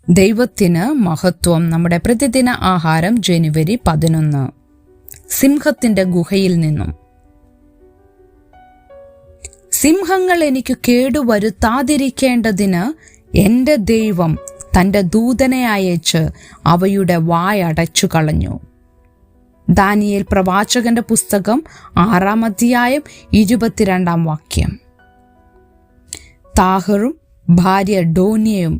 ദൈവത്തിന് മഹത്വം. നമ്മുടെ പ്രതിദിന ആഹാരം ജനുവരി 11. സിംഹത്തിന്റെ ഗുഹയിൽ നിന്നും. സിംഹങ്ങൾ എനിക്ക് കേടുവരുത്താതിരിക്കേണ്ടതിന് എൻ്റെ ദൈവം തൻ്റെ ദൂതനെ അയച്ച് അവയുടെ വായടച്ചു കളഞ്ഞു. ദാനിയേൽ പ്രവാചകന്റെ പുസ്തകം 6 അധ്യായം 22 വാക്യം. താഹറും ഭാര്യ ഡോനിയയും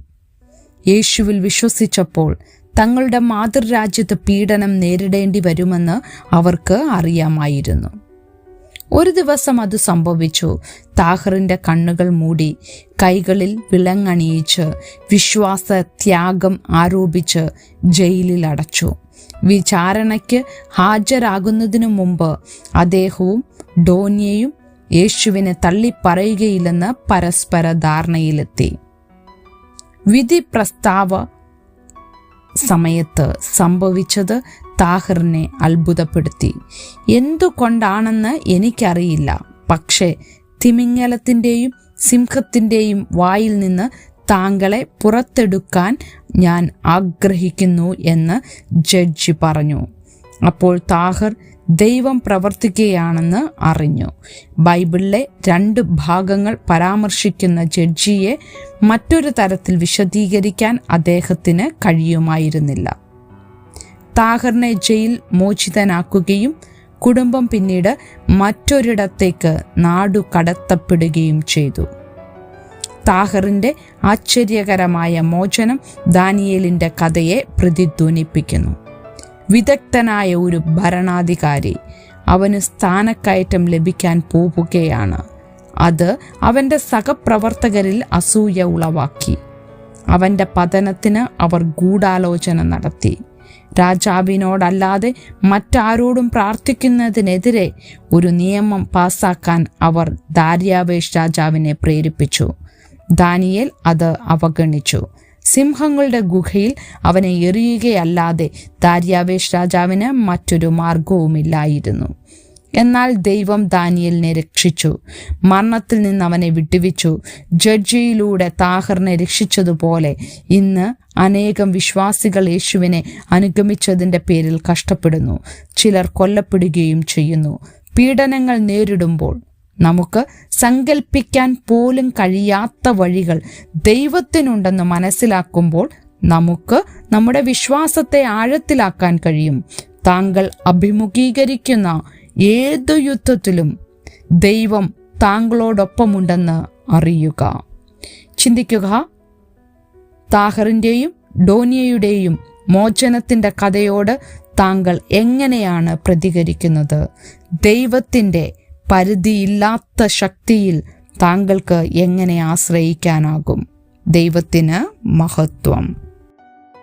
യേശുവിൽ വിശ്വസിച്ചപ്പോൾ തങ്ങളുടെ മാതൃരാജ്യത്ത് പീഡനം നേരിടേണ്ടി വരുമെന്ന് അവർക്ക് അറിയാമായിരുന്നു. ഒരു ദിവസം അത് സംഭവിച്ചു. താഹറിന്റെ കണ്ണുകൾ മൂടി, കൈകളിൽ വിലങ്ങണിയിച്ച്, വിശ്വാസ ത്യാഗം ആരോപിച്ച് ജയിലിൽ അടച്ചു. വിചാരണയ്ക്ക് ഹാജരാകുന്നതിനു മുമ്പ് അദ്ദേഹവും ഡോനിയയും യേശുവിനെ തള്ളിപ്പറയുകയില്ലെന്ന് പരസ്പര ധാരണയിലെത്തി. വിധി പ്രസ്താവ സമയത്ത് സംഭവിച്ചത് താഹറിനെ അത്ഭുതപ്പെടുത്തി. എന്തുകൊണ്ടാണെന്ന് എനിക്കറിയില്ല, പക്ഷേ തിമിംഗലത്തിൻ്റെയും സിംഹത്തിൻ്റെയും വായിൽ നിന്ന് താങ്കളെ പുറത്തെടുക്കാൻ ഞാൻ ആഗ്രഹിക്കുന്നു എന്ന് ജഡ്ജി പറഞ്ഞു. അപ്പോൾ താഹർ ദൈവം പ്രവർത്തിക്കുകയാണെന്ന് അറിഞ്ഞു. ബൈബിളിലെ 2 ഭാഗങ്ങൾ പരാമർശിക്കുന്ന ജഡ്ജിയെ മറ്റൊരു തരത്തിൽ വിശദീകരിക്കാൻ അദ്ദേഹത്തിന് കഴിയുമായിരുന്നില്ല. താഹറിനെ ജയിൽ മോചിതനാക്കുകയും കുടുംബം പിന്നീട് മറ്റൊരിടത്തേക്ക് നാടുകടത്തപ്പെടുകയും ചെയ്തു. താഹറിന്റെ ആശ്ചര്യകരമായ മോചനം ദാനിയേലിന്റെ കഥയെ പ്രതിധ്വനിപ്പിക്കുന്നു. വിദഗ്ധനായ ഒരു ഭരണാധികാരി അവന് സ്ഥാനക്കയറ്റം ലഭിക്കാൻ പോവുകയാണ്. അത് അവൻ്റെ സഹപ്രവർത്തകരിൽ അസൂയ ഉളവാക്കി. അവൻ്റെ പതനത്തിന് അവർ ഗൂഢാലോചന നടത്തി. രാജാവിനോടല്ലാതെ മറ്റാരോടും പ്രാർത്ഥിക്കുന്നതിനെതിരെ ഒരു നിയമം പാസാക്കാൻ അവർ ദാര്യാവേഷ് രാജാവിനെ പ്രേരിപ്പിച്ചു. ദാനിയേൽ അത് അവഗണിച്ചു. സിംഹങ്ങളുടെ ഗുഹയിൽ അവനെ എറിയുകയല്ലാതെ ദാര്യാവേഷ് രാജാവിന് മറ്റൊരു മാർഗവുമില്ലായിരുന്നു. എന്നാൽ ദൈവം ദാനിയേലിനെ രക്ഷിച്ചു. മരണത്തിൽ നിന്ന് അവനെ വിട്ടുവിച്ചു. ജഡ്ജിയിലൂടെ താഹറിനെ രക്ഷിച്ചതുപോലെ ഇന്ന് അനേകം വിശ്വാസികൾ യേശുവിനെ അനുഗമിച്ചതിൻ്റെ പേരിൽ കഷ്ടപ്പെടുന്നു. ചിലർ കൊല്ലപ്പെടുകയും ചെയ്യുന്നു. പീഡനങ്ങൾ നേരിടുമ്പോൾ നമുക്ക് സങ്കല്പിക്കാൻ പോലും കഴിയാത്ത വഴികൾ ദൈവത്തിനുണ്ടെന്ന് മനസ്സിലാക്കുമ്പോൾ നമുക്ക് നമ്മുടെ വിശ്വാസത്തെ ആഴത്തിലാക്കാൻ കഴിയും. താങ്കൾ അഭിമുഖീകരിക്കുന്ന ഏതു യുദ്ധത്തിലും ദൈവം താങ്കളോടൊപ്പമുണ്ടെന്ന് അറിയുക. ചിന്തിക്കുക, താഹറിൻ്റെയും ഡോനിയയുടെയും മോചനത്തിൻ്റെ കഥയോട് താങ്കൾ എങ്ങനെയാണ് പ്രതികരിക്കുന്നത്? ദൈവത്തിൻ്റെ പരിധിയില്ലാത്ത ശക്തിയിൽ താങ്കൾക്ക് എങ്ങനെ ആശ്രയിക്കാനാകും? ദൈവത്തിന് മഹത്വം.